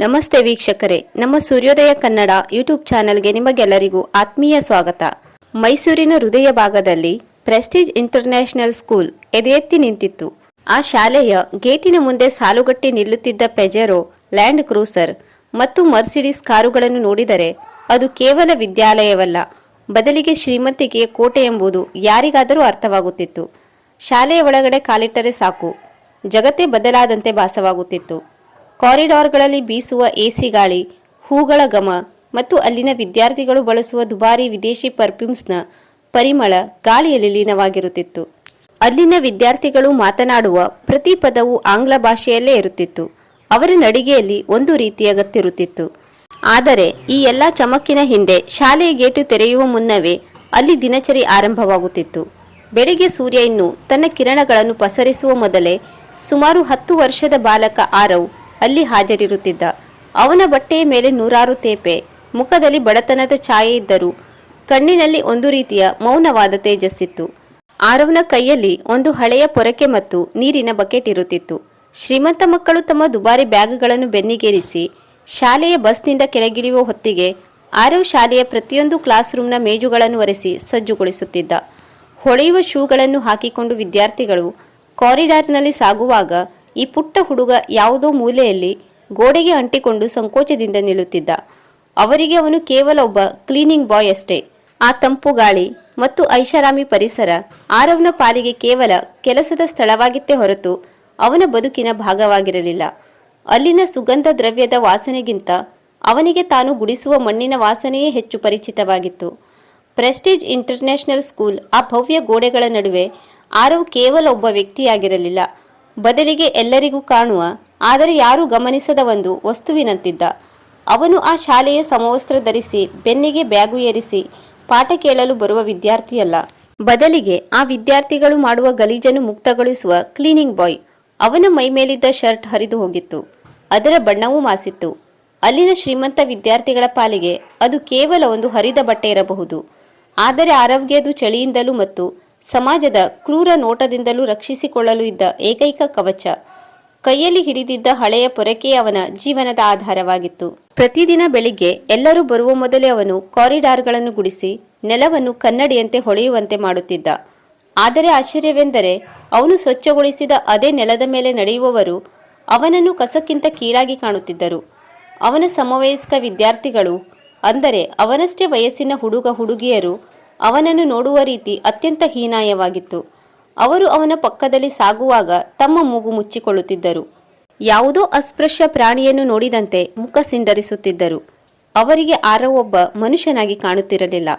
ನಮಸ್ತೆ ವೀಕ್ಷಕರೇ, ನಮ್ಮ ಸೂರ್ಯೋದಯ ಕನ್ನಡ ಯೂಟ್ಯೂಬ್ ಚಾನೆಲ್ಗೆ ನಿಮಗೆಲ್ಲರಿಗೂ ಆತ್ಮೀಯ ಸ್ವಾಗತ. ಮೈಸೂರಿನ ಹೃದಯ ಭಾಗದಲ್ಲಿ ಪ್ರೆಸ್ಟೀಜ್ ಇಂಟರ್ನ್ಯಾಷನಲ್ ಸ್ಕೂಲ್ ಎದೆಯೆತ್ತಿ ನಿಂತಿತ್ತು. ಆ ಶಾಲೆಯ ಗೇಟಿನ ಮುಂದೆ ಸಾಲುಗಟ್ಟಿ ನಿಲ್ಲುತ್ತಿದ್ದ ಪೆಜೆರೋ, ಲ್ಯಾಂಡ್ ಕ್ರೂಸರ್ ಮತ್ತು ಮರ್ಸಿಡಿಸ್ ಕಾರುಗಳನ್ನು ನೋಡಿದರೆ ಅದು ಕೇವಲ ವಿದ್ಯಾಲಯವಲ್ಲ, ಬದಲಿಗೆ ಶ್ರೀಮಂತಿಕೆಯ ಕೋಟೆ ಎಂಬುದು ಯಾರಿಗಾದರೂ ಅರ್ಥವಾಗುತ್ತಿತ್ತು. ಶಾಲೆಯ ಒಳಗಡೆ ಕಾಲಿಟ್ಟರೆ ಸಾಕು, ಜಗತ್ತೇ ಬದಲಾದಂತೆ ಭಾಸವಾಗುತ್ತಿತ್ತು. ಕಾರಿಡಾರ್ಗಳಲ್ಲಿ ಬೀಸುವ ಎಸಿ ಗಾಳಿ, ಹೂಗಳ ಘಮ ಮತ್ತು ಅಲ್ಲಿನ ವಿದ್ಯಾರ್ಥಿಗಳು ಬಳಸುವ ದುಬಾರಿ ವಿದೇಶಿ ಪರ್ಫ್ಯೂಮ್ಸ್ನ ಪರಿಮಳ ಗಾಳಿಯಲ್ಲಿ ಲೀನವಾಗಿರುತ್ತಿತ್ತು. ಅಲ್ಲಿನ ವಿದ್ಯಾರ್ಥಿಗಳು ಮಾತನಾಡುವ ಪ್ರತಿ ಪದವು ಆಂಗ್ಲ ಭಾಷೆಯಲ್ಲೇ ಇರುತ್ತಿತ್ತು. ಅವರ ನಡಿಗೆಯಲ್ಲಿ ಒಂದು ರೀತಿಯ ಗತ್ತಿರುತ್ತಿತ್ತು. ಆದರೆ ಈ ಎಲ್ಲ ಚಮಕಿನ ಹಿಂದೆ ಶಾಲೆಯ ಗೇಟು ತೆರೆಯುವ ಮುನ್ನವೇ ಅಲ್ಲಿ ದಿನಚರಿ ಆರಂಭವಾಗುತ್ತಿತ್ತು. ಬೆಳಿಗ್ಗೆ ಸೂರ್ಯ ಇನ್ನೂ ತನ್ನ ಕಿರಣಗಳನ್ನು ಪಸರಿಸುವ ಮೊದಲೇ ಸುಮಾರು 10 ವರ್ಷದ ಬಾಲಕ ಆರವ್ ಅಲ್ಲಿ ಹಾಜರಿರುತ್ತಿದ್ದ. ಅವನ ಬಟ್ಟೆಯ ಮೇಲೆ ನೂರಾರು ತೇಪೆ, ಮುಖದಲ್ಲಿ ಬಡತನದ ಛಾಯೆ ಇದ್ದರೂ ಕಣ್ಣಿನಲ್ಲಿ ಒಂದು ರೀತಿಯ ಮೌನವಾದ ತೇಜಸ್ಸಿತ್ತು. ಆರವ್ನ ಕೈಯಲ್ಲಿ ಒಂದು ಹಳೆಯ ಪೊರಕೆ ಮತ್ತು ನೀರಿನ ಬಕೆಟ್ ಇರುತ್ತಿತ್ತು. ಶ್ರೀಮಂತ ಮಕ್ಕಳು ತಮ್ಮ ದುಬಾರಿ ಬ್ಯಾಗ್ಗಳನ್ನು ಬೆನ್ನಿಗೇರಿಸಿ ಶಾಲೆಯ ಬಸ್ನಿಂದ ಕೆಳಗಿಳಿಯುವ ಹೊತ್ತಿಗೆ ಆರವ್ ಶಾಲೆಯ ಪ್ರತಿಯೊಂದು ಕ್ಲಾಸ್ ರೂಮ್ನ ಮೇಜುಗಳನ್ನು ಒರೆಸಿ ಸಜ್ಜುಗೊಳಿಸುತ್ತಿದ್ದ. ಹೊಳೆಯುವ ಶೂಗಳನ್ನು ಹಾಕಿಕೊಂಡು ವಿದ್ಯಾರ್ಥಿಗಳು ಕಾರಿಡಾರ್ನಲ್ಲಿ ಸಾಗುವಾಗ ಈ ಪುಟ್ಟ ಹುಡುಗ ಯಾವುದೋ ಮೂಲೆಯಲ್ಲಿ ಗೋಡೆಗೆ ಅಂಟಿಕೊಂಡು ಸಂಕೋಚದಿಂದ ನಿಲ್ಲುತ್ತಿದ್ದ. ಅವರಿಗೆ ಅವನು ಕೇವಲ ಒಬ್ಬ ಕ್ಲೀನಿಂಗ್ ಬಾಯ್ ಅಷ್ಟೇ. ಆ ತಂಪು ಗಾಳಿ ಮತ್ತು ಐಷಾರಾಮಿ ಪರಿಸರ ಆರವ್ನ ಪಾಲಿಗೆ ಕೇವಲ ಕೆಲಸದ ಸ್ಥಳವಾಗಿತ್ತೇ ಹೊರತು ಅವನ ಬದುಕಿನ ಭಾಗವಾಗಿರಲಿಲ್ಲ. ಅಲ್ಲಿನ ಸುಗಂಧ ದ್ರವ್ಯದ ವಾಸನೆಗಿಂತ ಅವನಿಗೆ ತಾನು ಗುಡಿಸುವ ಮಣ್ಣಿನ ವಾಸನೆಯೇ ಹೆಚ್ಚು ಪರಿಚಿತವಾಗಿತ್ತು. ಪ್ರೆಸ್ಟೀಜ್ ಇಂಟರ್ನ್ಯಾಷನಲ್ ಸ್ಕೂಲ್ ಆ ಭವ್ಯ ಗೋಡೆಗಳ ನಡುವೆ ಆರವ್ ಕೇವಲ ಒಬ್ಬ ವ್ಯಕ್ತಿಯಾಗಿರಲಿಲ್ಲ, ಬದಲಿಗೆ ಎಲ್ಲರಿಗೂ ಕಾಣುವ ಆದರೆ ಯಾರೂ ಗಮನಿಸದ ಒಂದು ವಸ್ತುವಿನಂತಿದ್ದ. ಅವನು ಆ ಶಾಲೆಯ ಸಮವಸ್ತ್ರ ಧರಿಸಿ ಬೆನ್ನಿಗೆ ಬ್ಯಾಗು ಏರಿಸಿ ಪಾಠ ಕೇಳಲು ಬರುವ ವಿದ್ಯಾರ್ಥಿಯಲ್ಲ, ಬದಲಿಗೆ ಆ ವಿದ್ಯಾರ್ಥಿಗಳು ಮಾಡುವ ಗಲೀಜನ್ನು ಮುಕ್ತಗೊಳಿಸುವ ಕ್ಲೀನಿಂಗ್ ಬಾಯ್. ಅವನ ಮೈಮೇಲಿದ್ದ ಶರ್ಟ್ ಹರಿದು ಹೋಗಿತ್ತು, ಅದರ ಬಣ್ಣವೂ ಮಾಸಿತ್ತು. ಅಲ್ಲಿನ ಶ್ರೀಮಂತ ವಿದ್ಯಾರ್ಥಿಗಳ ಪಾಲಿಗೆ ಅದು ಕೇವಲ ಒಂದು ಹರಿದ ಬಟ್ಟೆ ಇರಬಹುದು, ಆದರೆ ಆರವ್ಗೆ ಅದು ಚಳಿಯಿಂದಲೂ ಮತ್ತು ಸಮಾಜದ ಕ್ರೂರ ನೋಟದಿಂದಲೂ ರಕ್ಷಿಸಿಕೊಳ್ಳಲು ಇದ್ದ ಏಕೈಕ ಕವಚ. ಕೈಯಲ್ಲಿ ಹಿಡಿದಿದ್ದ ಹಳೆಯ ಪೊರಕೆ ಅವನ ಜೀವನದ ಆಧಾರವಾಗಿತ್ತು. ಪ್ರತಿದಿನ ಬೆಳಿಗ್ಗೆ ಎಲ್ಲರೂ ಬರುವ ಮೊದಲೇ ಅವನು ಕಾರಿಡಾರ್ಗಳನ್ನು ಗುಡಿಸಿ ನೆಲವನ್ನು ಕನ್ನಡಿಯಂತೆ ಹೊಳೆಯುವಂತೆ ಮಾಡುತ್ತಿದ್ದ. ಆದರೆ ಆಶ್ಚರ್ಯವೆಂದರೆ ಅವನು ಸ್ವಚ್ಛಗೊಳಿಸಿದ ಅದೇ ನೆಲದ ಮೇಲೆ ನಡೆಯುವವರು ಅವನನ್ನು ಕಸಕ್ಕಿಂತ ಕೀಳಾಗಿ ಕಾಣುತ್ತಿದ್ದರು. ಅವನ ಸಮವಯಸ್ಕ ವಿದ್ಯಾರ್ಥಿಗಳು, ಅಂದರೆ ಅವನಷ್ಟೇ ವಯಸ್ಸಿನ ಹುಡುಗ ಹುಡುಗಿಯರು ಅವನನ್ನು ನೋಡುವ ರೀತಿ ಅತ್ಯಂತ ಹೀನಾಯವಾಗಿತ್ತು. ಅವರು ಅವನ ಪಕ್ಕದಲ್ಲಿ ಸಾಗುವಾಗ ತಮ್ಮ ಮೂಗು ಮುಚ್ಚಿಕೊಳ್ಳುತ್ತಿದ್ದರು. ಯಾವುದೋ ಅಸ್ಪೃಶ್ಯ ಪ್ರಾಣಿಯನ್ನು ನೋಡಿದಂತೆ ಮುಖ ಸಿಂಡರಿಸುತ್ತಿದ್ದರು. ಅವರಿಗೆ ಆರವ್ ಒಬ್ಬ ಮನುಷ್ಯನಾಗಿ ಕಾಣುತ್ತಿರಲಿಲ್ಲ.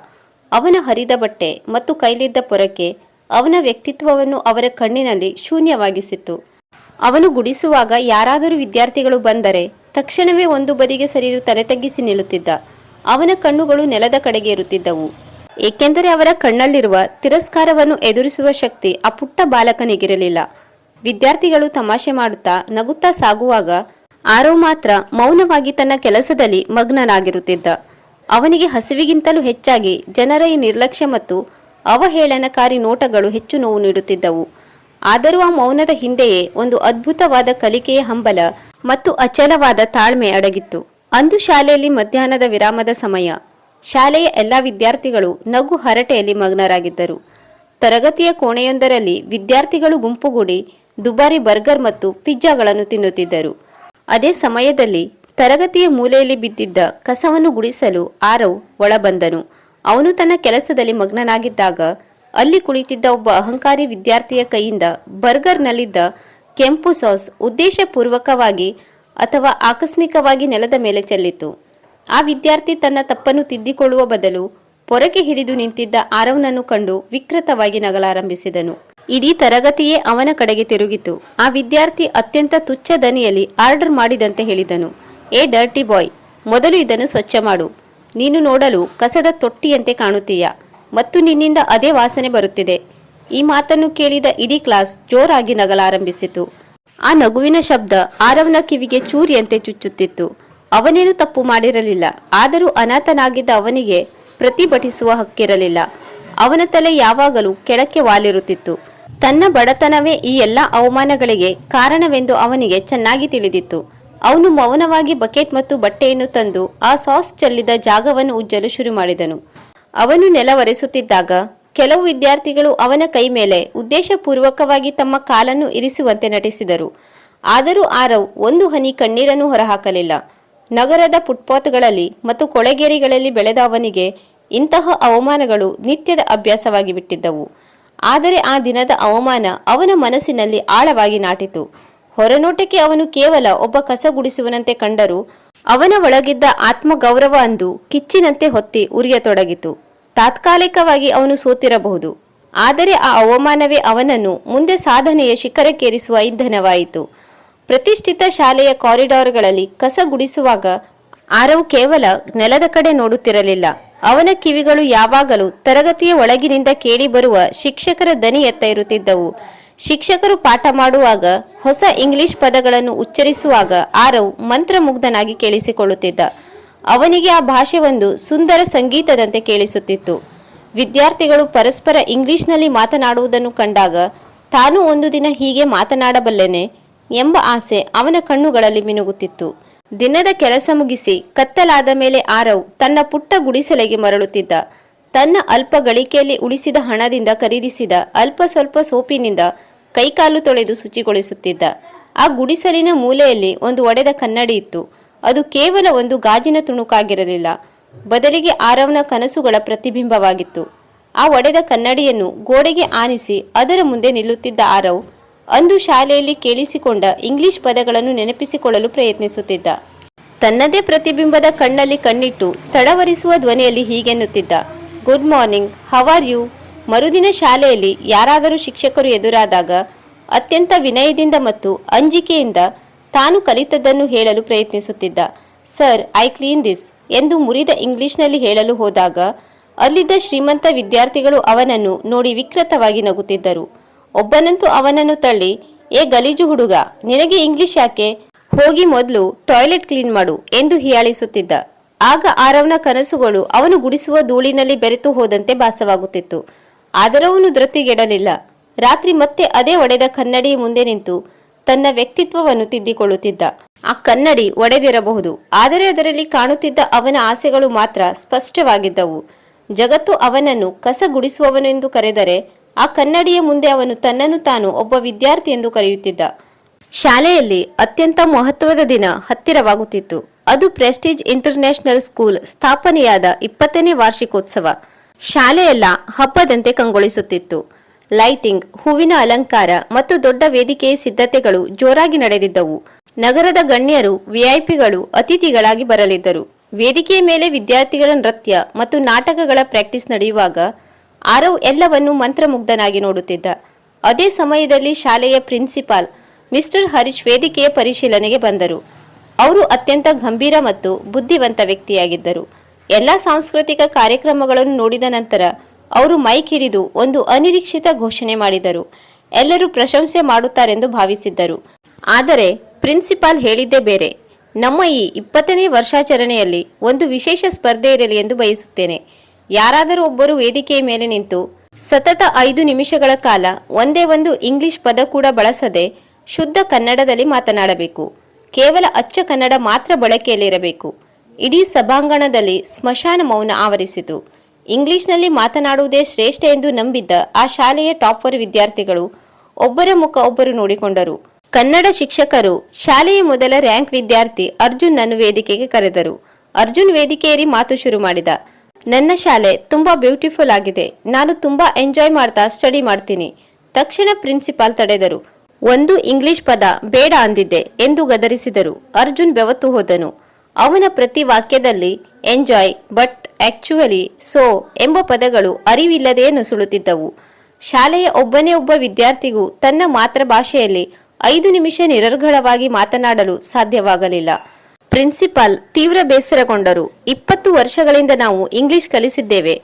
ಅವನ ಹರಿದ ಬಟ್ಟೆ ಮತ್ತು ಕೈಲಿದ್ದ ಪೊರಕೆ ಅವನ ವ್ಯಕ್ತಿತ್ವವನ್ನು ಅವರ ಕಣ್ಣಿನಲ್ಲಿ ಶೂನ್ಯವಾಗಿಸಿತ್ತು. ಅವನು ಗುಡಿಸುವಾಗ ಯಾರಾದರೂ ವಿದ್ಯಾರ್ಥಿಗಳು ಬಂದರೆ ತಕ್ಷಣವೇ ಒಂದು ಬದಿಗೆ ಸರಿದು ತಲೆ ತಗ್ಗಿಸಿ ನಿಲ್ಲುತ್ತಿದ್ದ. ಅವನ ಕಣ್ಣುಗಳು ನೆಲದ ಕಡೆಗೆ ಇರುತ್ತಿದ್ದವು, ಏಕೆಂದರೆ ಅವರ ಕಣ್ಣಲ್ಲಿರುವ ತಿರಸ್ಕಾರವನ್ನು ಎದುರಿಸುವ ಶಕ್ತಿ ಆ ಪುಟ್ಟ ಬಾಲಕನಿಗಿರಲಿಲ್ಲ. ವಿದ್ಯಾರ್ಥಿಗಳು ತಮಾಷೆ ಮಾಡುತ್ತಾ ನಗುತ್ತಾ ಸಾಗುವಾಗ ಆರವ್ ಮಾತ್ರ ಮೌನವಾಗಿ ತನ್ನ ಕೆಲಸದಲ್ಲಿ ಮಗ್ನನಾಗಿರುತ್ತಿದ್ದ. ಅವನಿಗೆ ಹಸಿವಿಗಿಂತಲೂ ಹೆಚ್ಚಾಗಿ ಜನರ ಈ ನಿರ್ಲಕ್ಷ್ಯ ಮತ್ತು ಅವಹೇಳನಕಾರಿ ನೋಟಗಳು ಹೆಚ್ಚು ನೋವು ನೀಡುತ್ತಿದ್ದವು. ಆದರೂ ಆ ಮೌನದ ಹಿಂದೆಯೇ ಒಂದು ಅದ್ಭುತವಾದ ಕಲಿಕೆಯ ಹಂಬಲ ಮತ್ತು ಅಚಲವಾದ ತಾಳ್ಮೆ ಅಡಗಿತ್ತು. ಅಂದು ಶಾಲೆಯಲ್ಲಿ ಮಧ್ಯಾಹ್ನದ ವಿರಾಮದ ಸಮಯ. ಶಾಲೆಯ ಎಲ್ಲ ವಿದ್ಯಾರ್ಥಿಗಳು ನಗು ಹರಟೆಯಲ್ಲಿ ಮಗ್ನರಾಗಿದ್ದರು. ತರಗತಿಯ ಕೋಣೆಯೊಂದರಲ್ಲಿ ವಿದ್ಯಾರ್ಥಿಗಳು ಗುಂಪುಗೂಡಿ ದುಬಾರಿ ಬರ್ಗರ್ ಮತ್ತು ಪಿಜ್ಜಾಗಳನ್ನು ತಿನ್ನುತ್ತಿದ್ದರು. ಅದೇ ಸಮಯದಲ್ಲಿ ತರಗತಿಯ ಮೂಲೆಯಲ್ಲಿ ಬಿದ್ದಿದ್ದ ಕಸವನ್ನು ಗುಡಿಸಲು ಆರವ್ ಒಳಬಂದನು. ಅವನು ತನ್ನ ಕೆಲಸದಲ್ಲಿ ಮಗ್ನನಾಗಿದ್ದಾಗ ಅಲ್ಲಿ ಕುಳಿತಿದ್ದ ಒಬ್ಬ ಅಹಂಕಾರಿ ವಿದ್ಯಾರ್ಥಿಯ ಕೈಯಿಂದ ಬರ್ಗರ್ನಲ್ಲಿದ್ದ ಕೆಂಪು ಸಾಸ್ ಉದ್ದೇಶಪೂರ್ವಕವಾಗಿ ಅಥವಾ ಆಕಸ್ಮಿಕವಾಗಿ ನೆಲದ ಮೇಲೆ ಚೆಲ್ಲಿತು. ಆ ವಿದ್ಯಾರ್ಥಿ ತನ್ನ ತಪ್ಪನ್ನು ತಿದ್ದಿಕೊಳ್ಳುವ ಬದಲು ಪೊರಕೆ ಹಿಡಿದು ನಿಂತಿದ್ದ ಆರವ್ನನ್ನು ಕಂಡು ವಿಕೃತವಾಗಿ ನಗಲಾರಂಭಿಸಿದನು. ಇಡೀ ತರಗತಿಯೇ ಅವನ ಕಡೆಗೆ ತಿರುಗಿತು. ಆ ವಿದ್ಯಾರ್ಥಿ ಅತ್ಯಂತ ತುಚ್ಛ ದನಿಯಲ್ಲಿ ಆರ್ಡರ್ ಮಾಡಿದಂತೆ ಹೇಳಿದನು, "ಏ ಡರ್ಟಿ ಬಾಯ್, ಮೊದಲು ಇದನ್ನು ಸ್ವಚ್ಛ ಮಾಡು. ನೀನು ನೋಡಲು ಕಸದ ತೊಟ್ಟಿಯಂತೆ ಕಾಣುತ್ತೀಯ ಮತ್ತು ನಿನ್ನಿಂದ ಅದೇ ವಾಸನೆ ಬರುತ್ತಿದೆ." ಈ ಮಾತನ್ನು ಕೇಳಿದ ಇಡೀ ಕ್ಲಾಸ್ ಜೋರಾಗಿ ನಗಲಾರಂಭಿಸಿತು. ಆ ನಗುವಿನ ಶಬ್ದ ಆರವ್ನ ಕಿವಿಗೆ ಚೂರಿಯಂತೆ ಚುಚ್ಚುತ್ತಿತ್ತು. ಅವನೇನು ತಪ್ಪು ಮಾಡಿರಲಿಲ್ಲ, ಆದರೂ ಅನಾಥನಾಗಿದ್ದ ಅವನಿಗೆ ಪ್ರತಿಭಟಿಸುವ ಹಕ್ಕಿರಲಿಲ್ಲ. ಅವನ ತಲೆ ಯಾವಾಗಲೂ ಕೆಳಕ್ಕೆ ವಾಲಿರುತ್ತಿತ್ತು. ತನ್ನ ಬಡತನವೇ ಈ ಎಲ್ಲ ಅವಮಾನಗಳಿಗೆ ಕಾರಣವೆಂದು ಅವನಿಗೆ ಚೆನ್ನಾಗಿ ತಿಳಿದಿತ್ತು. ಅವನು ಮೌನವಾಗಿ ಬಕೆಟ್ ಮತ್ತು ಬಟ್ಟೆಯನ್ನು ತಂದು ಆ ಸಾಸ್ ಚೆಲ್ಲಿದ ಜಾಗವನ್ನು ಉಜ್ಜಲು ಶುರು ಮಾಡಿದನು. ಅವನು ನೆಲ ಒರೆಸುತ್ತಿದ್ದಾಗ ಕೆಲವು ವಿದ್ಯಾರ್ಥಿಗಳು ಅವನ ಕೈ ಮೇಲೆ ಉದ್ದೇಶಪೂರ್ವಕವಾಗಿ ತಮ್ಮ ಕಾಲನ್ನು ಇರಿಸುವಂತೆ ನಟಿಸಿದರು. ಆದರೂ ಆರವ್ ಒಂದು ಹನಿ ಕಣ್ಣೀರನ್ನು ಹೊರಹಾಕಲಿಲ್ಲ. ನಗರದ ಫುಟ್ಪಾತ್ಗಳಲ್ಲಿ ಮತ್ತು ಕೊಳೆಗೇರಿಗಳಲ್ಲಿ ಬೆಳೆದ ಅವನಿಗೆ ಇಂತಹ ಅವಮಾನಗಳು ನಿತ್ಯದ ಅಭ್ಯಾಸವಾಗಿ ಬಿಟ್ಟಿದ್ದವು. ಆದರೆ ಆ ದಿನದ ಅವಮಾನ ಅವನ ಮನಸ್ಸಿನಲ್ಲಿ ಆಳವಾಗಿ ನಾಟಿತು. ಹೊರನೋಟಕ್ಕೆ ಅವನು ಕೇವಲ ಒಬ್ಬ ಕಸ ಗುಡಿಸುವನಂತೆ ಕಂಡರೂ ಅವನ ಒಳಗಿದ್ದ ಆತ್ಮಗೌರವ ಅಂದು ಕಿಚ್ಚಿನಂತೆ ಹೊತ್ತಿ ಉರಿಯತೊಡಗಿತು. ತಾತ್ಕಾಲಿಕವಾಗಿ ಅವನು ಸೋತಿರಬಹುದು, ಆದರೆ ಆ ಅವಮಾನವೇ ಅವನನ್ನು ಮುಂದೆ ಸಾಧನೆಯ ಶಿಖರಕ್ಕೇರಿಸುವ ಇಂಧನವಾಯಿತು. ಪ್ರತಿಷ್ಠಿತ ಶಾಲೆಯ ಕಾರಿಡಾರ್ಗಳಲ್ಲಿ ಕಸ ಗುಡಿಸುವಾಗ ಆರವ್ ಕೇವಲ ನೆಲದ ಕಡೆ ನೋಡುತ್ತಿರಲಿಲ್ಲ. ಅವನ ಕಿವಿಗಳು ಯಾವಾಗಲೂ ತರಗತಿಯ ಒಳಗಿನಿಂದ ಕೇಳಿಬರುವ ಶಿಕ್ಷಕರ ದನಿಯತ್ತ ಇರುತ್ತಿದ್ದವು. ಶಿಕ್ಷಕರು ಪಾಠ ಮಾಡುವಾಗ, ಹೊಸ ಇಂಗ್ಲಿಷ್ ಪದಗಳನ್ನು ಉಚ್ಚರಿಸುವಾಗ ಆರವ್ ಮಂತ್ರಮುಗ್ಧನಾಗಿ ಕೇಳಿಸಿಕೊಳ್ಳುತ್ತಿದ್ದ. ಅವನಿಗೆ ಆ ಭಾಷೆ ಒಂದು ಸುಂದರ ಸಂಗೀತದಂತೆ ಕೇಳಿಸುತ್ತಿತ್ತು. ವಿದ್ಯಾರ್ಥಿಗಳು ಪರಸ್ಪರ ಇಂಗ್ಲಿಷ್ನಲ್ಲಿ ಮಾತನಾಡುವುದನ್ನು ಕಂಡಾಗ ತಾನು ಒಂದು ದಿನ ಹೀಗೆ ಮಾತನಾಡಬಲ್ಲೆನೆ ಎಂಬ ಆಸೆ ಅವನ ಕಣ್ಣುಗಳಲ್ಲಿ ಮಿನುಗುತ್ತಿತ್ತು. ದಿನದ ಕೆಲಸ ಮುಗಿಸಿ ಕತ್ತಲಾದ ಮೇಲೆ ಆರವ್ ತನ್ನ ಪುಟ್ಟ ಗುಡಿಸಲೆಗೆ ಮರಳುತ್ತಿದ್ದ. ತನ್ನ ಅಲ್ಪ ಗಳಿಕೆಯಲ್ಲಿ ಉಳಿಸಿದ ಹಣದಿಂದ ಖರೀದಿಸಿದ ಅಲ್ಪ ಸ್ವಲ್ಪ ಸೋಪಿನಿಂದ ಕೈಕಾಲು ತೊಳೆದು ಶುಚಿಗೊಳಿಸುತ್ತಿದ್ದ. ಆ ಗುಡಿಸಲಿನ ಮೂಲೆಯಲ್ಲಿ ಒಂದು ಒಡೆದ ಕನ್ನಡಿ ಇತ್ತು. ಅದು ಕೇವಲ ಒಂದು ಗಾಜಿನ ತುಣುಕಾಗಿರಲಿಲ್ಲ, ಬದಲಿಗೆ ಆರವ್ನ ಕನಸುಗಳ ಪ್ರತಿಬಿಂಬವಾಗಿತ್ತು. ಆ ಒಡೆದ ಕನ್ನಡಿಯನ್ನು ಗೋಡೆಗೆ ಆನಿಸಿ ಅದರ ಮುಂದೆ ನಿಲ್ಲುತ್ತಿದ್ದ ಆರವ್ ಅಂದು ಶಾಲೆಯಲ್ಲಿ ಕೇಳಿಸಿಕೊಂಡ ಇಂಗ್ಲಿಷ್ ಪದಗಳನ್ನು ನೆನಪಿಸಿಕೊಳ್ಳಲು ಪ್ರಯತ್ನಿಸುತ್ತಿದ್ದ. ತನ್ನದೇ ಪ್ರತಿಬಿಂಬದ ಕಣ್ಣಲ್ಲಿ ಕಣ್ಣಿಟ್ಟು ತಡವರಿಸುವ ಧ್ವನಿಯಲ್ಲಿ ಹೀಗೆನ್ನುತ್ತಿದ್ದ, good morning, how are you? ಮರುದಿನ ಶಾಲೆಯಲ್ಲಿ ಯಾರಾದರೂ ಶಿಕ್ಷಕರು ಎದುರಾದಾಗ ಅತ್ಯಂತ ವಿನಯದಿಂದ ಮತ್ತು ಅಂಜಿಕೆಯಿಂದ ತಾನು ಕಲಿತದ್ದನ್ನು ಹೇಳಲು ಪ್ರಯತ್ನಿಸುತ್ತಿದ್ದ. ಸರ್, ಐ ಕ್ಲೀನ್ ದಿಸ್ ಎಂದು ಮುರಿದ ಇಂಗ್ಲಿಷ್ನಲ್ಲಿ ಹೇಳಲು ಹೋದಾಗ ಅಲ್ಲಿದ್ದ ಶ್ರೀಮಂತ ವಿದ್ಯಾರ್ಥಿಗಳು ಅವನನ್ನು ನೋಡಿ ವಿಕೃತವಾಗಿ ನಗುತ್ತಿದ್ದರು. ಒಬ್ಬನಂತೂ ಅವನನ್ನು ತಳ್ಳಿ, ಏ ಗಲೀಜು ಹುಡುಗ, ನಿನಗೆ ಇಂಗ್ಲಿಷ್ ಯಾಕೆ? ಹೋಗಿ ಮೊದಲು ಟಾಯ್ಲೆಟ್ ಕ್ಲೀನ್ ಮಾಡು ಎಂದು ಹೀಯಾಳಿಸುತ್ತಿದ್ದ. ಆಗ ಆರವ್ನ ಕನಸುಗಳು ಅವನು ಗುಡಿಸುವ ಧೂಳಿನಲ್ಲಿ ಬೆರೆತು ಹೋದಂತೆ ಭಾಸವಾಗುತ್ತಿತ್ತು. ಆದರೆ ಅವನು ಧೃತಿಗೆಡಲಿಲ್ಲ. ರಾತ್ರಿ ಮತ್ತೆ ಅದೇ ಒಡೆದ ಕನ್ನಡಿಯ ಮುಂದೆ ನಿಂತು ತನ್ನ ವ್ಯಕ್ತಿತ್ವವನ್ನು ತಿದ್ದಿಕೊಳ್ಳುತ್ತಿದ್ದ. ಆ ಕನ್ನಡಿ ಒಡೆದಿರಬಹುದು, ಆದರೆ ಅದರಲ್ಲಿ ಕಾಣುತ್ತಿದ್ದ ಅವನ ಆಸೆಗಳು ಮಾತ್ರ ಸ್ಪಷ್ಟವಾಗಿದ್ದವು. ಜಗತ್ತು ಅವನನ್ನು ಕಸ ಗುಡಿಸುವವನೆಂದು ಕರೆದರೆ ಆ ಕನ್ನಡಿಯ ಮುಂದೆ ಅವನು ತನ್ನನ್ನು ತಾನು ಒಬ್ಬ ವಿದ್ಯಾರ್ಥಿ ಎಂದು ಕರೆಯುತ್ತಿದ್ದ. ಶಾಲೆಯಲ್ಲಿ ಅತ್ಯಂತ ಮಹತ್ವದ ದಿನ ಹತ್ತಿರವಾಗುತ್ತಿತ್ತು. ಅದು ಪ್ರೆಸ್ಟೀಜ್ ಇಂಟರ್ನ್ಯಾಷನಲ್ ಸ್ಕೂಲ್ ಸ್ಥಾಪನೆಯಾದ 20ನೇ ವಾರ್ಷಿಕೋತ್ಸವ. ಶಾಲೆಯೆಲ್ಲ ಹಬ್ಬದಂತೆ ಕಂಗೊಳಿಸುತ್ತಿತ್ತು. ಲೈಟಿಂಗ್, ಹೂವಿನ ಅಲಂಕಾರ ಮತ್ತು ದೊಡ್ಡ ವೇದಿಕೆಯ ಸಿದ್ಧತೆಗಳು ಜೋರಾಗಿ ನಡೆದಿದ್ದವು. ನಗರದ ಗಣ್ಯರು, ವಿಐಪಿಗಳು ಅತಿಥಿಗಳಾಗಿ ಬರಲಿದ್ದರು. ವೇದಿಕೆಯ ಮೇಲೆ ವಿದ್ಯಾರ್ಥಿಗಳ ನೃತ್ಯ ಮತ್ತು ನಾಟಕಗಳ ಪ್ರಾಕ್ಟೀಸ್ ನಡೆಯುವಾಗ ಆರವ್ ಎಲ್ಲವನ್ನೂ ಮಂತ್ರಮುಗ್ಧನಾಗಿ ನೋಡುತ್ತಿದ್ದ. ಅದೇ ಸಮಯದಲ್ಲಿ ಶಾಲೆಯ ಪ್ರಿನ್ಸಿಪಾಲ್ ಮಿಸ್ಟರ್ ಹರೀಶ್ ವೇದಿಕೆಯ ಪರಿಶೀಲನೆಗೆ ಬಂದರು. ಅವರು ಅತ್ಯಂತ ಗಂಭೀರ ಮತ್ತು ಬುದ್ಧಿವಂತ ವ್ಯಕ್ತಿಯಾಗಿದ್ದರು. ಎಲ್ಲ ಸಾಂಸ್ಕೃತಿಕ ಕಾರ್ಯಕ್ರಮಗಳನ್ನು ನೋಡಿದ ನಂತರ ಅವರು ಮೈಕ್ ಹಿಡಿದು ಒಂದು ಅನಿರೀಕ್ಷಿತ ಘೋಷಣೆ ಮಾಡಿದರು. ಎಲ್ಲರೂ ಪ್ರಶಂಸೆ ಮಾಡುತ್ತಾರೆಂದು ಭಾವಿಸಿದ್ದರು. ಆದರೆ ಪ್ರಿನ್ಸಿಪಾಲ್ ಹೇಳಿದ್ದೇ ಬೇರೆ. ನಮ್ಮ ಈ 20ನೇ ವರ್ಷಾಚರಣೆಯಲ್ಲಿ ಒಂದು ವಿಶೇಷ ಸ್ಪರ್ಧೆ ಇರಲಿ ಎಂದು ಬಯಸುತ್ತೇನೆ. ಯಾರಾದರೂ ಒಬ್ಬರು ವೇದಿಕೆಯ ಮೇಲೆ ನಿಂತು ಸತತ 5 ನಿಮಿಷಗಳ ಕಾಲ ಒಂದೇ ಒಂದು ಇಂಗ್ಲಿಷ್ ಪದ ಕೂಡ ಬಳಸದೆ ಶುದ್ಧ ಕನ್ನಡದಲ್ಲಿ ಮಾತನಾಡಬೇಕು. ಕೇವಲ ಅಚ್ಚ ಕನ್ನಡ ಮಾತ್ರ ಬಳಕೆಯಲ್ಲಿರಬೇಕು. ಇಡೀ ಸಭಾಂಗಣದಲ್ಲಿ ಸ್ಮಶಾನ ಮೌನ ಆವರಿಸಿತು. ಇಂಗ್ಲಿಷ್ನಲ್ಲಿ ಮಾತನಾಡುವುದೇ ಶ್ರೇಷ್ಠ ಎಂದು ನಂಬಿದ್ದ ಆ ಶಾಲೆಯ ಟಾಪರ್ ವಿದ್ಯಾರ್ಥಿಗಳು ಒಬ್ಬರ ಮುಖ ಒಬ್ಬರು ನೋಡಿಕೊಂಡರು. ಕನ್ನಡ ಶಿಕ್ಷಕರು ಶಾಲೆಯ ಮೊದಲ ರ್ಯಾಂಕ್ ವಿದ್ಯಾರ್ಥಿ ಅರ್ಜುನ್ನನ್ನು ವೇದಿಕೆಗೆ ಕರೆದರು. ಅರ್ಜುನ್ ವೇದಿಕೆಯೇರಿ ಮಾತು ಶುರು ಮಾಡಿದ. ನನ್ನ ಶಾಲೆ ತುಂಬಾ ಬ್ಯೂಟಿಫುಲ್ ಆಗಿದೆ. ನಾನು ತುಂಬಾ ಎಂಜಾಯ್ ಮಾಡ್ತಾ ಸ್ಟಡಿ ಮಾಡ್ತೀನಿ. ತಕ್ಷಣ ಪ್ರಿನ್ಸಿಪಾಲ್ ತಡೆದರು. ಒಂದು ಇಂಗ್ಲಿಷ್ ಪದ ಬೇಡ ಅಂದಿದ್ದೆ ಎಂದು ಗದರಿಸಿದರು. ಅರ್ಜುನ್ ಬೆವತ್ತು ಹೋದನು. ಅವನ ಪ್ರತಿ ವಾಕ್ಯದಲ್ಲಿ ಎಂಜಾಯ್, ಬಟ್, ಆಕ್ಚುಯಲಿ, ಸೋ ಎಂಬ ಪದಗಳು ಅರಿವಿಲ್ಲದೆಯೇ ನುಸುಳುತ್ತಿದ್ದವು. ಶಾಲೆಯ ಒಬ್ಬನೇ ಒಬ್ಬ ವಿದ್ಯಾರ್ಥಿಗೂ ತನ್ನ ಮಾತೃಭಾಷೆಯಲ್ಲಿ 5 ನಿಮಿಷ ನಿರರ್ಗಳವಾಗಿ ಮಾತನಾಡಲು ಸಾಧ್ಯವಾಗಲಿಲ್ಲ. ಪ್ರಿನ್ಸಿಪಾಲ್ ತೀವ್ರ ಬೇಸರಗೊಂಡರು. 20 ವರ್ಷಗಳಿಂದ ನಾವು ಇಂಗ್ಲಿಷ್ ಕಲಿಸಿದ್ದೇವೆ,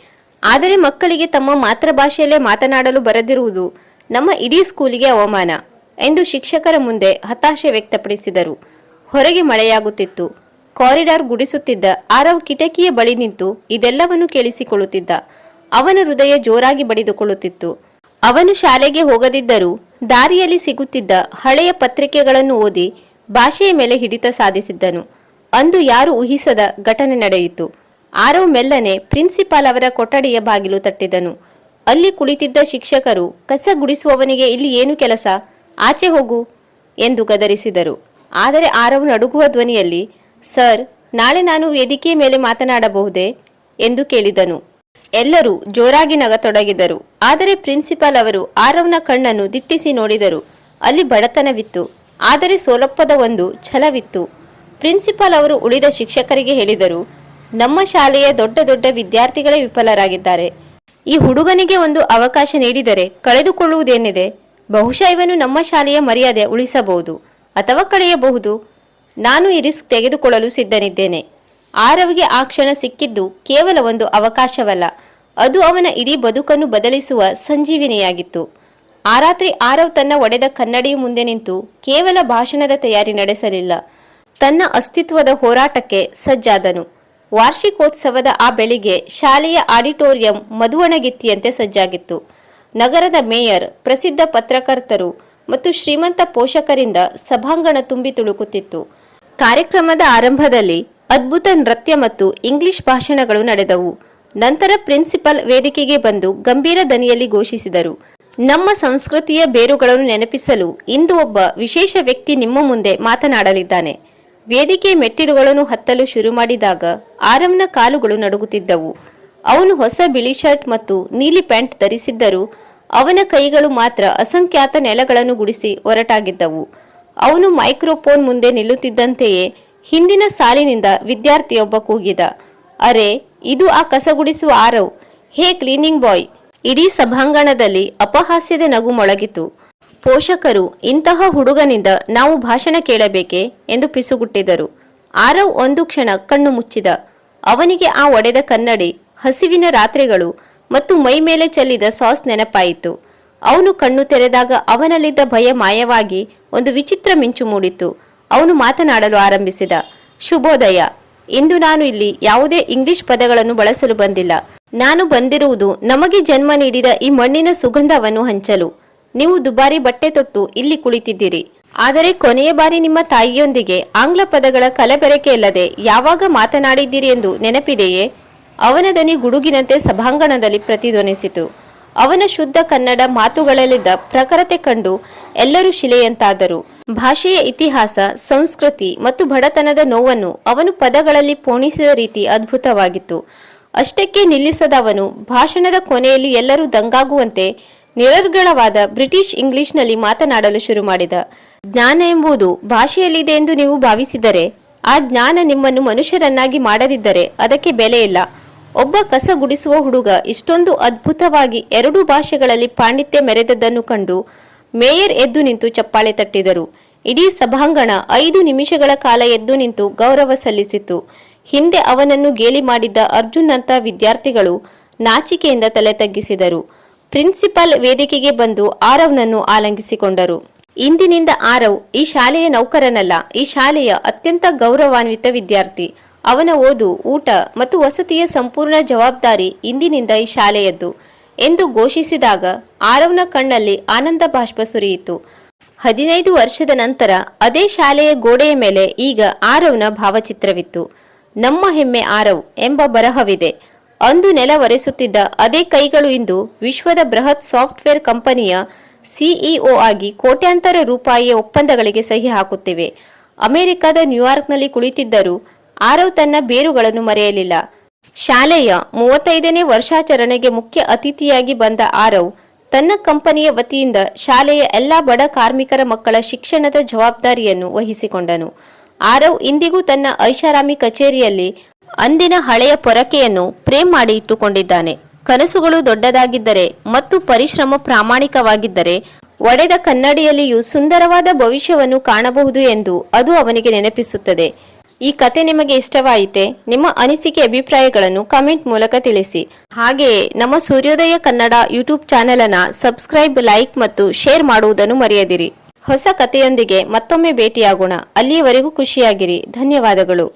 ಆದರೆ ಮಕ್ಕಳಿಗೆ ತಮ್ಮ ಮಾತೃಭಾಷೆಯಲ್ಲೇ ಮಾತನಾಡಲು ಬರದಿರುವುದು ನಮ್ಮ ಇಡೀ ಸ್ಕೂಲಿಗೆ ಅವಮಾನ ಎಂದು ಶಿಕ್ಷಕರ ಮುಂದೆ ಹತಾಶೆ ವ್ಯಕ್ತಪಡಿಸಿದರು. ಹೊರಗೆ ಮಳೆಯಾಗುತ್ತಿತ್ತು. ಕಾರಿಡಾರ್ ಗುಡಿಸುತ್ತಿದ್ದ ಆರವ್ ಕಿಟಕಿಯ ಬಳಿ ನಿಂತು ಇದೆಲ್ಲವನ್ನು ಕೇಳಿಸಿಕೊಳ್ಳುತ್ತಿದ್ದ. ಅವನ ಹೃದಯ ಜೋರಾಗಿ ಬಡಿದುಕೊಳ್ಳುತ್ತಿತ್ತು. ಅವನು ಶಾಲೆಗೆ ಹೋಗದಿದ್ದರೂ ದಾರಿಯಲ್ಲಿ ಸಿಗುತ್ತಿದ್ದ ಹಳೆಯ ಪತ್ರಿಕೆಗಳನ್ನು ಓದಿ ಭಾಷೆಯ ಮೇಲೆ ಹಿಡಿತ ಸಾಧಿಸಿದ್ದನು. ಅಂದು ಯಾರು ಊಹಿಸದ ಘಟನೆ ನಡೆಯಿತು. ಆರವ್ ಮೆಲ್ಲನೆ ಪ್ರಿನ್ಸಿಪಾಲ್ ಅವರ ಕೊಠಡಿಯ ಬಾಗಿಲು ತಟ್ಟಿದನು. ಅಲ್ಲಿ ಕುಳಿತಿದ್ದ ಶಿಕ್ಷಕರು, ಕಸ ಗುಡಿಸುವವನಿಗೆ ಇಲ್ಲಿ ಏನು ಕೆಲಸ, ಆಚೆ ಹೋಗು ಎಂದು ಗದರಿಸಿದರು. ಆದರೆ ಆರವ್ ನಡುಗುವ ಧ್ವನಿಯಲ್ಲಿ, ಸರ್, ನಾಳೆ ನಾನು ವೇದಿಕೆಯ ಮೇಲೆ ಮಾತನಾಡಬಹುದೇ ಎಂದು ಕೇಳಿದನು. ಎಲ್ಲರೂ ಜೋರಾಗಿ ನಗತೊಡಗಿದರು. ಆದರೆ ಪ್ರಿನ್ಸಿಪಾಲ್ ಅವರು ಆರವ್ನ ಕಣ್ಣನ್ನು ದಿಟ್ಟಿಸಿ ನೋಡಿದರು. ಅಲ್ಲಿ ಬಡತನವಿತ್ತು, ಆದರೆ ಸೋಲಪ್ಪದ ಒಂದು ಛಲವಿತ್ತು. ಪ್ರಿನ್ಸಿಪಾಲ್ ಅವರು ಉಳಿದ ಶಿಕ್ಷಕರಿಗೆ ಹೇಳಿದರು, ನಮ್ಮ ಶಾಲೆಯ ದೊಡ್ಡ ದೊಡ್ಡ ವಿದ್ಯಾರ್ಥಿಗಳೇ ವಿಫಲರಾಗಿದ್ದಾರೆ. ಈ ಹುಡುಗನಿಗೆ ಒಂದು ಅವಕಾಶ ನೀಡಿದರೆ ಕಳೆದುಕೊಳ್ಳುವುದೇನಿದೆ? ಬಹುಶಃ ಇವನು ನಮ್ಮ ಶಾಲೆಯ ಮರ್ಯಾದೆ ಉಳಿಸಬಹುದು ಅಥವಾ ಕಳೆಯಬಹುದು. ನಾನು ಈ ರಿಸ್ಕ್ ತೆಗೆದುಕೊಳ್ಳಲು ಸಿದ್ಧನಿದ್ದೇನೆ. ಆರವ್ಗೆ ಆ ಕ್ಷಣ ಸಿಕ್ಕಿದ್ದು ಕೇವಲ ಒಂದು ಅವಕಾಶವಲ್ಲ, ಅದು ಅವನ ಇಡೀ ಬದುಕನ್ನು ಬದಲಿಸುವ ಸಂಜೀವಿನಿಯಾಗಿತ್ತು. ಆ ರಾತ್ರಿ ಆರವ್ ತನ್ನ ಒಡೆದ ಕನ್ನಡಿಯ ಮುಂದೆ ನಿಂತು ಕೇವಲ ಭಾಷಣದ ತಯಾರಿ ನಡೆಸಲಿಲ್ಲ, ತನ್ನ ಅಸ್ತಿತ್ವದ ಹೋರಾಟಕ್ಕೆ ಸಜ್ಜಾದನು. ವಾರ್ಷಿಕೋತ್ಸವದ ಆ ಬೆಳಿಗ್ಗೆ ಶಾಲೆಯ ಆಡಿಟೋರಿಯಂ ಮಧುವಣಗಿತ್ತಿಯಂತೆ ಸಜ್ಜಾಗಿತ್ತು. ನಗರದ ಮೇಯರ್, ಪ್ರಸಿದ್ಧ ಪತ್ರಕರ್ತರು ಮತ್ತು ಶ್ರೀಮಂತ ಪೋಷಕರಿಂದ ಸಭಾಂಗಣ ತುಂಬಿ ತುಳುಕುತ್ತಿತ್ತು. ಕಾರ್ಯಕ್ರಮದ ಆರಂಭದಲ್ಲಿ ಅದ್ಭುತ ನೃತ್ಯ ಮತ್ತು ಇಂಗ್ಲಿಷ್ ಭಾಷಣಗಳು ನಡೆದವು. ನಂತರ ಪ್ರಿನ್ಸಿಪಲ್ ವೇದಿಕೆಗೆ ಬಂದು ಗಂಭೀರ ದನಿಯಲ್ಲಿ ಘೋಷಿಸಿದರು, ನಮ್ಮ ಸಂಸ್ಕೃತಿಯ ಬೇರುಗಳನ್ನು ನೆನಪಿಸಲು ಇಂದು ಒಬ್ಬ ವಿಶೇಷ ವ್ಯಕ್ತಿ ನಿಮ್ಮ ಮುಂದೆ ಮಾತನಾಡಲಿದ್ದಾನೆ. ವೇದಿಕೆ ಮೆಟ್ಟಿಲುಗಳನ್ನು ಹತ್ತಲು ಶುರು ಮಾಡಿದಾಗ ಆರವ್ನ ಕಾಲುಗಳು ನಡುಗುತ್ತಿದ್ದವು. ಅವನು ಹೊಸ ಬಿಳಿ ಶರ್ಟ್ ಮತ್ತು ನೀಲಿ ಪ್ಯಾಂಟ್ ಧರಿಸಿದ್ದರೂ ಅವನ ಕೈಗಳು ಮಾತ್ರ ಅಸಂಖ್ಯಾತ ನೆಲಗಳನ್ನು ಗುಡಿಸಿ ಹೊರಟಾಗಿದ್ದವು. ಅವನು ಮೈಕ್ರೋಫೋನ್ ಮುಂದೆ ನಿಲ್ಲುತ್ತಿದ್ದಂತೆಯೇ ಹಿಂದಿನ ಸಾಲಿನಿಂದ ವಿದ್ಯಾರ್ಥಿಯೊಬ್ಬ ಕೂಗಿದ, ಅರೆ, ಇದು ಆ ಕಸಗುಡಿಸುವ ಆರವ್, ಹೇ ಕ್ಲೀನಿಂಗ್ ಬಾಯ್. ಇಡೀ ಸಭಾಂಗಣದಲ್ಲಿ ಅಪಹಾಸ್ಯದ ನಗು ಮೊಳಗಿತು. ಪೋಷಕರು, ಇಂತಹ ಹುಡುಗನಿಂದ ನಾವು ಭಾಷಣ ಕೇಳಬೇಕೆ ಎಂದು ಪಿಸುಗುಟ್ಟಿದರು. ಆರವ್ ಒಂದು ಕ್ಷಣ ಕಣ್ಣು ಮುಚ್ಚಿದ. ಅವನಿಗೆ ಆ ಒಡೆದ ಕನ್ನಡಿ, ಹಸಿವಿನ ರಾತ್ರಿಗಳು ಮತ್ತು ಮೈ ಮೇಲೆ ಚೆಲ್ಲಿದ ಸಾಸ್ ನೆನಪಾಯಿತು. ಅವನು ಕಣ್ಣು ತೆರೆದಾಗ ಅವನಲ್ಲಿದ್ದ ಭಯ ಮಾಯವಾಗಿ ಒಂದು ವಿಚಿತ್ರ ಮಿಂಚು ಮೂಡಿತು. ಅವನು ಮಾತನಾಡಲು ಆರಂಭಿಸಿದ, ಶುಭೋದಯ. ಇಂದು ನಾನು ಇಲ್ಲಿ ಯಾವುದೇ ಇಂಗ್ಲಿಷ್ ಪದಗಳನ್ನು ಬಳಸಲು ಬಂದಿಲ್ಲ. ನಾನು ಬಂದಿರುವುದು ನಮಗೆ ಜನ್ಮ ನೀಡಿದ ಈ ಮಣ್ಣಿನ ಸುಗಂಧವನ್ನು ಹಂಚಲು. ನೀವು ದುಬಾರಿ ಬಟ್ಟೆ ತೊಟ್ಟು ಇಲ್ಲಿ ಕುಳಿತಿದ್ದೀರಿ, ಆದರೆ ಕೊನೆಯ ಬಾರಿ ನಿಮ್ಮ ತಾಯಿಯೊಂದಿಗೆ ಆಂಗ್ಲ ಪದಗಳ ಕಲಬೆರಕೆ ಇಲ್ಲದೆ ಯಾವಾಗ ಮಾತನಾಡಿದ್ದೀರಿ ಎಂದು ನೆನಪಿದೆಯೇ? ಅವನ ದನಿ ಗುಡುಗಿನಂತೆ ಸಭಾಂಗಣದಲ್ಲಿ ಪ್ರತಿಧ್ವನಿಸಿತು. ಅವನ ಶುದ್ಧ ಕನ್ನಡ ಮಾತುಗಳಲ್ಲಿದ್ದ ಪ್ರಖರತೆ ಕಂಡು ಎಲ್ಲರೂ ಶಿಲೆಯಂತಾದರು. ಭಾಷೆಯ ಇತಿಹಾಸ, ಸಂಸ್ಕೃತಿ ಮತ್ತು ಬಡತನದ ನೋವನ್ನು ಅವನು ಪದಗಳಲ್ಲಿ ಪೋಣಿಸಿದ ರೀತಿ ಅದ್ಭುತವಾಗಿತ್ತು. ಅಷ್ಟಕ್ಕೆ ನಿಲ್ಲಿಸದ ಅವನು ಭಾಷಣದ ಕೊನೆಯಲ್ಲಿ ಎಲ್ಲರೂ ದಂಗಾಗುವಂತೆ ನಿರರ್ಗಳವಾದ ಬ್ರಿಟಿಷ್ ಇಂಗ್ಲಿಷ್ನಲ್ಲಿ ಮಾತನಾಡಲು ಶುರು ಮಾಡಿದ. ಜ್ಞಾನ ಎಂಬುದು ಭಾಷೆಯಲ್ಲಿದೆ ಎಂದು ನೀವು ಭಾವಿಸಿದರೆ, ಆ ಜ್ಞಾನ ನಿಮ್ಮನ್ನು ಮನುಷ್ಯರನ್ನಾಗಿ ಮಾಡದಿದ್ದರೆ ಅದಕ್ಕೆ ಬೆಲೆ ಇಲ್ಲ. ಒಬ್ಬ ಕಸ ಗುಡಿಸುವ ಹುಡುಗ ಇಷ್ಟೊಂದು ಅದ್ಭುತವಾಗಿ 2 ಭಾಷೆಗಳಲ್ಲಿ ಪಾಂಡಿತ್ಯ ಮೆರೆದದ್ದನ್ನು ಕಂಡು ಮೇಯರ್ ಎದ್ದು ನಿಂತು ಚಪ್ಪಾಳೆ ತಟ್ಟಿದರು. ಇಡೀ ಸಭಾಂಗಣ 5 ನಿಮಿಷಗಳ ಕಾಲ ಎದ್ದು ನಿಂತು ಗೌರವ ಸಲ್ಲಿಸಿತು. ಹಿಂದೆ ಅವನನ್ನು ಗೇಲಿ ಮಾಡಿದ್ದ ಅರ್ಜುನ್ನಂಥ ವಿದ್ಯಾರ್ಥಿಗಳು ನಾಚಿಕೆಯಿಂದ ತಲೆ ತಗ್ಗಿಸಿದರು. ಪ್ರಿನ್ಸಿಪಾಲ್ ವೇದಿಕೆಗೆ ಬಂದು ಆರವ್ನನ್ನು ಆಲಂಗಿಸಿಕೊಂಡರು. ಇಂದಿನಿಂದ ಆರವ್ ಈ ಶಾಲೆಯ ನೌಕರನಲ್ಲ, ಈ ಶಾಲೆಯ ಅತ್ಯಂತ ಗೌರವಾನ್ವಿತ ವಿದ್ಯಾರ್ಥಿ. ಅವನ ಓದು, ಊಟ ಮತ್ತು ವಸತಿಯ ಸಂಪೂರ್ಣ ಜವಾಬ್ದಾರಿ ಇಂದಿನಿಂದ ಈ ಶಾಲೆಯದ್ದು ಎಂದು ಘೋಷಿಸಿದಾಗ ಆರವ್ನ ಕಣ್ಣಲ್ಲಿ ಆನಂದ ಬಾಷ್ಪ ಸುರಿಯಿತು. 15 ವರ್ಷದ ನಂತರ ಅದೇ ಶಾಲೆಯ ಗೋಡೆಯ ಮೇಲೆ ಈಗ ಆರವ್ನ ಭಾವಚಿತ್ರವಿತ್ತು. ನಮ್ಮ ಹೆಮ್ಮೆ ಆರವ್ ಎಂಬ ಬರಹವಿದೆ. ಅಂದು ನೆಲ ಒರೆಸುತ್ತಿದ್ದ ಅದೇ ಕೈಗಳು ಇಂದು ವಿಶ್ವದ ಬೃಹತ್ ಸಾಫ್ಟ್ವೇರ್ ಕಂಪನಿಯ ಸಿಇಒ ಆಗಿ ಕೋಟ್ಯಾಂತರ ರೂಪಾಯಿಯ ಒಪ್ಪಂದಗಳಿಗೆ ಸಹಿ ಹಾಕುತ್ತಿವೆ. ಅಮೆರಿಕದ ನ್ಯೂಯಾರ್ಕ್ನಲ್ಲಿ ಕುಳಿತಿದ್ದರೂ ಆರವ್ ತನ್ನ ಬೇರುಗಳನ್ನು ಮರೆಯಲಿಲ್ಲ. ಶಾಲೆಯ 35ನೇ ವರ್ಷಾಚರಣೆಗೆ ಮುಖ್ಯ ಅತಿಥಿಯಾಗಿ ಬಂದ ಆರವ್ ತನ್ನ ಕಂಪನಿಯ ವತಿಯಿಂದ ಶಾಲೆಯ ಎಲ್ಲ ಬಡ ಕಾರ್ಮಿಕರ ಮಕ್ಕಳ ಶಿಕ್ಷಣದ ಜವಾಬ್ದಾರಿಯನ್ನು ವಹಿಸಿಕೊಂಡನು. ಆರವ್ ಇಂದಿಗೂ ತನ್ನ ಐಷಾರಾಮಿ ಕಚೇರಿಯಲ್ಲಿ ಅಂದಿನ ಹಳೆಯ ಪೊರಕೆಯನ್ನು ಫ್ರೇಮ್ ಮಾಡಿ ಇಟ್ಟುಕೊಂಡಿದ್ದಾನೆ. ಕನಸುಗಳು ದೊಡ್ಡದಾಗಿದ್ದರೆ ಮತ್ತು ಪರಿಶ್ರಮ ಪ್ರಾಮಾಣಿಕವಾಗಿದ್ದರೆ ಒಡೆದ ಕನ್ನಡಿಯಲ್ಲಿಯೂ ಸುಂದರವಾದ ಭವಿಷ್ಯವನ್ನು ಕಾಣಬಹುದು ಎಂದು ಅದು ಅವನಿಗೆ ನೆನಪಿಸುತ್ತದೆ. ಈ ಕತೆ ನಿಮಗೆ ಇಷ್ಟವಾಯಿತೆ? ನಿಮ್ಮ ಅನಿಸಿಕೆ ಅಭಿಪ್ರಾಯಗಳನ್ನು ಕಮೆಂಟ್ ಮೂಲಕ ತಿಳಿಸಿ. ಹಾಗೆಯೇ ನಮ್ಮ ಸೂರ್ಯೋದಯ ಕನ್ನಡ ಯೂಟ್ಯೂಬ್ ಚಾನೆಲ್ ಅನ್ನು ಸಬ್ಸ್ಕ್ರೈಬ್, ಲೈಕ್ ಮತ್ತು ಶೇರ್ ಮಾಡುವುದನ್ನು ಮರೆಯದಿರಿ. ಹೊಸ ಕಥೆಯೊಂದಿಗೆ ಮತ್ತೊಮ್ಮೆ ಭೇಟಿಯಾಗೋಣ. ಅಲ್ಲಿಯವರೆಗೂ ಖುಷಿಯಾಗಿರಿ. ಧನ್ಯವಾದಗಳು.